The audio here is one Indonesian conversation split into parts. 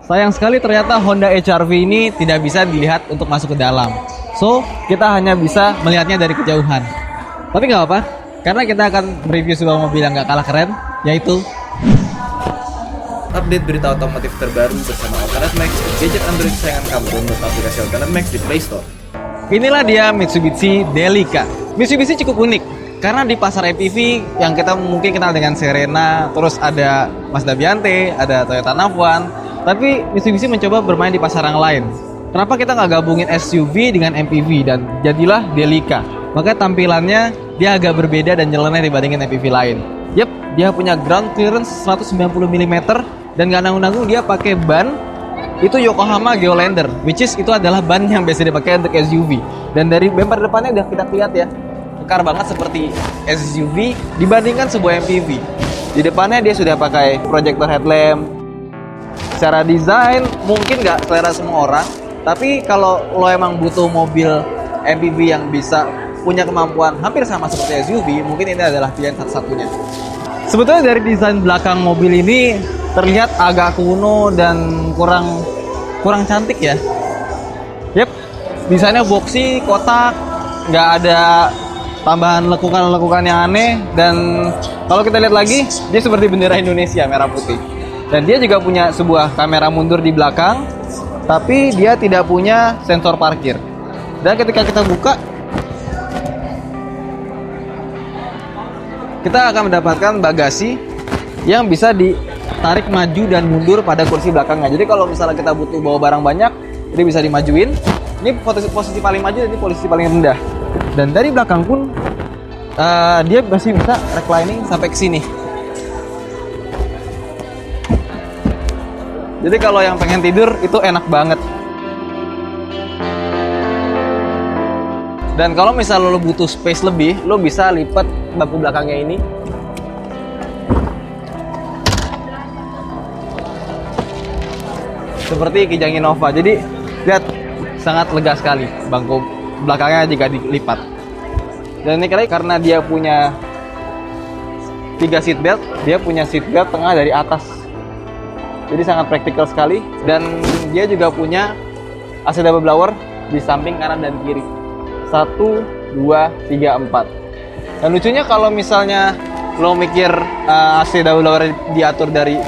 Sayang sekali ternyata Honda HR-V ini tidak bisa dilihat untuk masuk ke dalam. So, kita hanya bisa melihatnya dari kejauhan. Tapi nggak apa, karena kita akan mereview sebuah mobil yang nggak kalah keren, yaitu update berita otomotif terbaru bersama Alternative Max, gadget Android kesayangan kamu. Download aplikasi Alternative Max di Play Store. inilah dia Mitsubishi Delica. Mitsubishi cukup unik, karena di pasar MPV yang kita mungkin kenal dengan Serena, terus ada Mazda Biante, ada Toyota Navwan, tapi Mitsubishi mencoba bermain di pasar yang lain. Kenapa kita nggak gabungin SUV dengan MPV dan jadilah Delica? Maka tampilannya dia agak berbeda dan nyeleneh dibandingin MPV lain. Yep, dia punya ground clearance 190 mm dan nggak nanggung-nanggung dia pakai ban itu Yokohama Geolandar, which is itu adalah ban yang biasa dipakai untuk SUV. Dan dari bumper depannya udah kita lihat ya, kekar banget seperti SUV dibandingkan sebuah MPV. Di depannya dia sudah pakai projector headlamp. Secara desain mungkin nggak selera semua orang, tapi kalau lo emang butuh mobil MPV yang bisa punya kemampuan hampir sama seperti SUV, mungkin ini adalah pilihan satu-satunya. Sebetulnya dari desain belakang mobil ini terlihat agak kuno dan kurang cantik ya. Yep, desainnya boxy, kotak, nggak ada tambahan lekukan-lekukan yang aneh. Dan kalau kita lihat lagi, dia seperti bendera Indonesia merah putih. Dan dia juga punya sebuah kamera mundur di belakang, tapi dia tidak punya sensor parkir. Dan ketika kita buka, kita akan mendapatkan bagasi yang bisa ditarik maju dan mundur pada kursi belakangnya. Jadi kalau misalnya kita butuh bawa barang banyak, ini bisa dimajuin. Ini posisi paling maju dan ini posisi paling rendah. Dan dari belakang pun dia masih bisa reclining sampai ke sini. Jadi kalau yang pengen tidur itu enak banget. Dan kalau misalnya lo butuh space lebih, lo bisa lipat bangku belakangnya ini. Seperti Kijang Innova. Jadi lihat, sangat lega sekali bangku belakangnya jika dilipat. Dan ini karena dia punya 3 seat belt, dia punya seat belt tengah dari atas. Jadi sangat praktikal sekali. Dan dia juga punya AC double blower di samping kanan dan kiri. 1, 2, 3, 4. Dan lucunya kalau misalnya lo mikir AC double blower diatur dari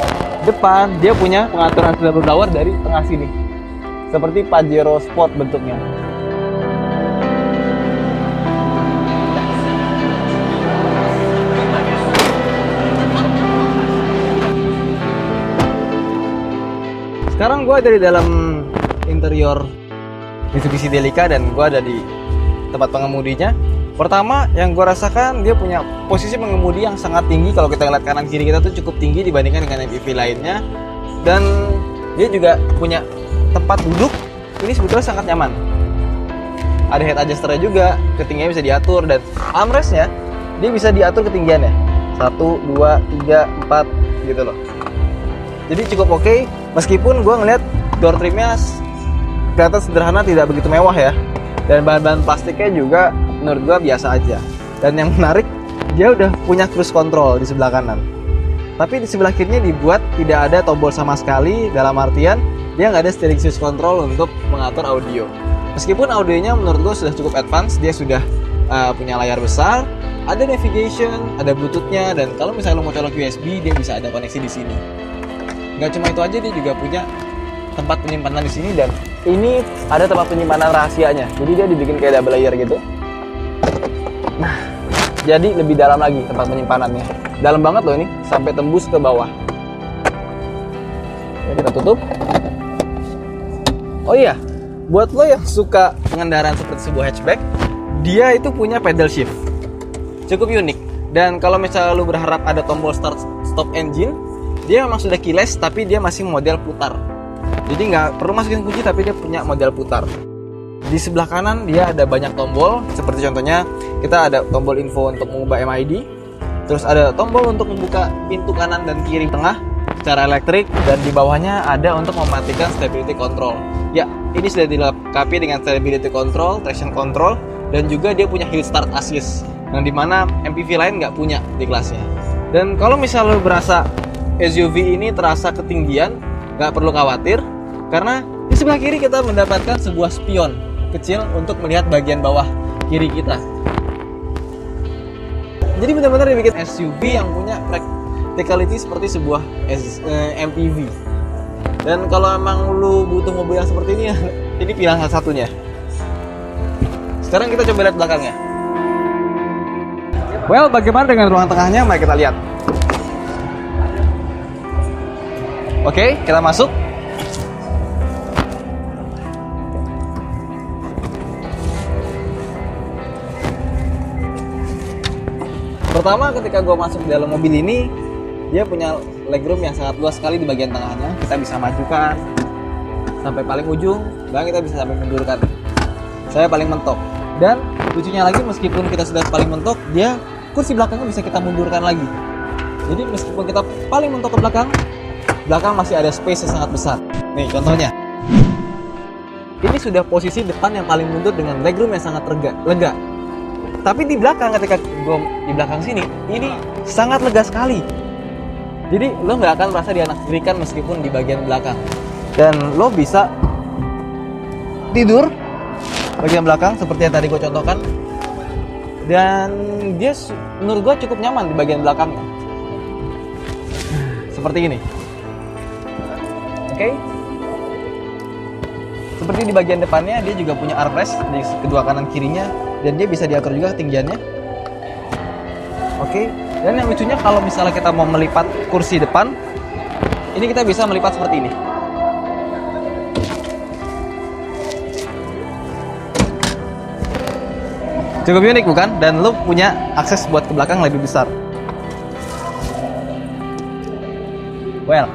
depan, dia punya pengaturan AC double blower dari tengah sini. Seperti Pajero Sport bentuknya. Sekarang gue ada di dalam interior Mitsubishi Delica dan gue ada di tempat pengemudinya. Pertama yang gue rasakan, dia punya posisi pengemudi yang sangat tinggi. Kalau kita lihat kanan kiri kita tuh cukup tinggi dibandingkan dengan MPV lainnya. Dan dia juga punya tempat duduk ini sebetulnya sangat nyaman. Ada head adjuster juga, ketinggiannya bisa diatur. Dan armrestnya dia bisa diatur ketinggiannya 1, 2, 3, 4 gitu loh. Jadi cukup oke. Meskipun gue ngeliat door trimnya kelihatan sederhana, tidak begitu mewah ya. Dan bahan-bahan plastiknya juga menurut gue biasa aja. Dan yang menarik, dia udah punya cruise control di sebelah kanan. Tapi di sebelah kirinya dibuat tidak ada tombol sama sekali. Dalam artian dia nggak ada steering cruise control untuk mengatur audio. Meskipun audionya menurut gue sudah cukup advance. Dia sudah punya layar besar, ada navigation, ada bluetoothnya. Dan kalau misalnya lo mau colok USB, dia bisa ada koneksi di sini. Nggak cuma itu aja, dia juga punya tempat penyimpanan di sini. Dan ini ada tempat penyimpanan rahasianya. Jadi dia dibikin kayak double layer gitu. Nah, jadi lebih dalam lagi tempat penyimpanannya. Dalam banget loh ini, sampai tembus ke bawah. Ya, kita tutup. Oh iya, buat lo yang suka pengendaraan seperti sebuah hatchback, dia itu punya pedal shift. Cukup unik. Dan kalau misalnya lo berharap ada tombol start stop engine, dia memang sudah keyless, tapi dia masih model putar. Jadi nggak perlu masukin kunci, tapi dia punya model putar. Di sebelah kanan dia ada banyak tombol, seperti contohnya kita ada tombol info untuk mengubah MID, terus ada tombol untuk membuka pintu kanan dan kiri tengah secara elektrik, dan di bawahnya ada untuk mematikan stability control. Ya, ini sudah dilengkapi dengan stability control, traction control, dan juga dia punya hill start assist, yang dimana MPV lain nggak punya di kelasnya. Dan kalau misalnya lo berasa SUV ini terasa ketinggian, nggak perlu khawatir karena di sebelah kiri kita mendapatkan sebuah spion kecil untuk melihat bagian bawah kiri kita. Jadi benar-benar dibikin SUV yang punya practicality seperti sebuah MPV. Dan kalau emang lu butuh mobil yang seperti ini ya, ini pilihan salah satunya. Sekarang kita coba lihat belakangnya. Well, bagaimana dengan ruang tengahnya? Mari kita lihat. Oke, kita masuk. Pertama, ketika gue masuk di dalam mobil ini, dia punya legroom yang sangat luas sekali di bagian tengahnya. Kita bisa majukan sampai paling ujung, dan kita bisa sampai mundurkan. Saya paling mentok. Dan lucunya lagi, meskipun kita sudah paling mentok, dia kursi belakangnya bisa kita mundurkan lagi. Jadi meskipun kita paling mentok ke belakang masih ada space yang sangat besar. Nih contohnya. Ini sudah posisi depan yang paling mundur dengan legroom yang sangat lega. Tapi di belakang, ketika gue di belakang sini, ini sangat lega sekali. Jadi lo nggak akan merasa dianaktirikan meskipun di bagian belakang. Dan lo bisa tidur bagian belakang seperti yang tadi gue contohkan. Dan dia menurut gue cukup nyaman di bagian belakangnya. Seperti ini. Oke. Seperti di bagian depannya, dia juga punya armrest di kedua kanan kirinya. Dan dia bisa diatur juga ketinggiannya. Oke. Dan yang lucunya kalau misalnya kita mau melipat kursi depan, ini kita bisa melipat seperti ini. Cukup unik bukan? Dan lo punya akses buat ke belakang lebih besar. Well,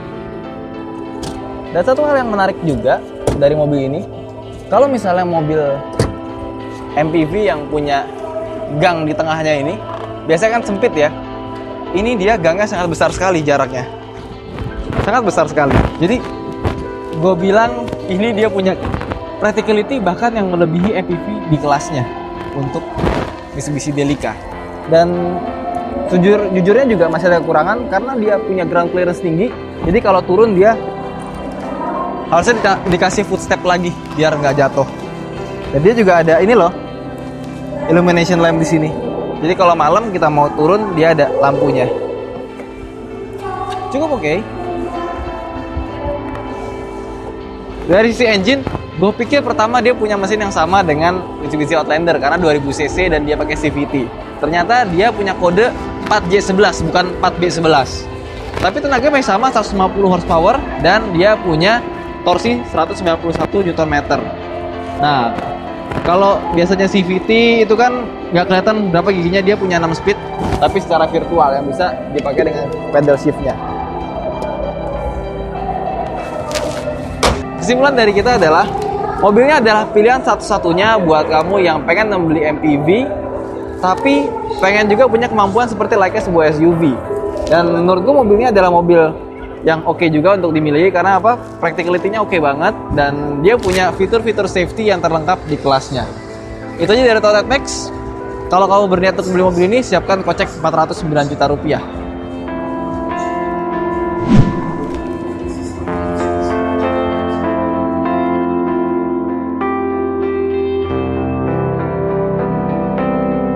dan satu hal yang menarik juga dari mobil ini, kalau misalnya mobil MPV yang punya gang di tengahnya ini, biasanya kan sempit ya. Ini dia gangnya sangat besar sekali jaraknya. Sangat besar sekali. Jadi, gue bilang ini dia punya practicality bahkan yang melebihi MPV di kelasnya untuk Mitsubishi Delica. Dan jujurnya juga masih ada kekurangan karena dia punya ground clearance tinggi. Jadi kalau turun dia harusnya dikasih footstep lagi biar nggak jatuh. Dan dia juga ada ini loh, illumination lamp di sini. Jadi kalau malam kita mau turun, dia ada lampunya. Cukup oke. Dari sisi engine, gue pikir pertama dia punya mesin yang sama dengan Mitsubishi Outlander karena 2000 cc dan dia pakai CVT. Ternyata dia punya kode 4J11 bukan 4B11. Tapi tenaganya masih sama, 150 horsepower dan dia punya torsi 191 Nm. Nah, kalau biasanya CVT itu kan nggak kelihatan berapa giginya, dia punya 6 speed tapi secara virtual yang bisa dipakai dengan pedal shiftnya. Kesimpulan dari kita adalah mobilnya adalah pilihan satu-satunya buat kamu yang pengen membeli MPV tapi pengen juga punya kemampuan seperti layaknya sebuah SUV. Dan menurut gue mobilnya adalah mobil yang oke juga untuk dimiliki karena apa? Practicality-nya oke banget dan dia punya fitur-fitur safety yang terlengkap di kelasnya. Itu aja dari Toyota Max. Kalau kamu berniat untuk beli mobil ini, siapkan kocek 409 juta rupiah.